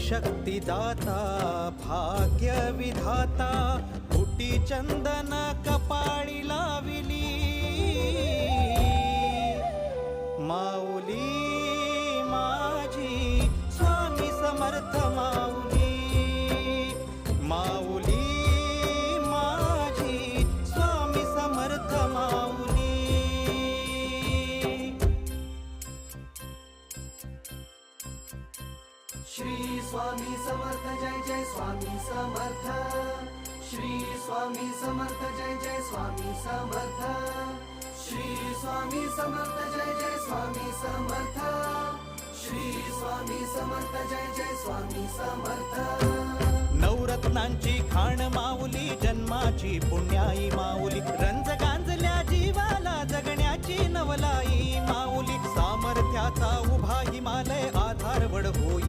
शक्तिदाता भाग्य विधाता कोटी चंदन कपाळी लाविली माऊली माझी स्वामी समर्थ माऊली माऊली माझी स्वामी समर्थ माऊली श्री स्वामी समर्थ जय जय स्वामी समर्थ श्री स्वामी समर्थ जय जय स्वामी समर्थ श्री स्वामी समर्थ जय जय स्वामी समर्थ श्री स्वामी समर्थ जय जय स्वामी समर्थ नवरत्नांची खाण माऊली जन्माची पुण्याई माऊली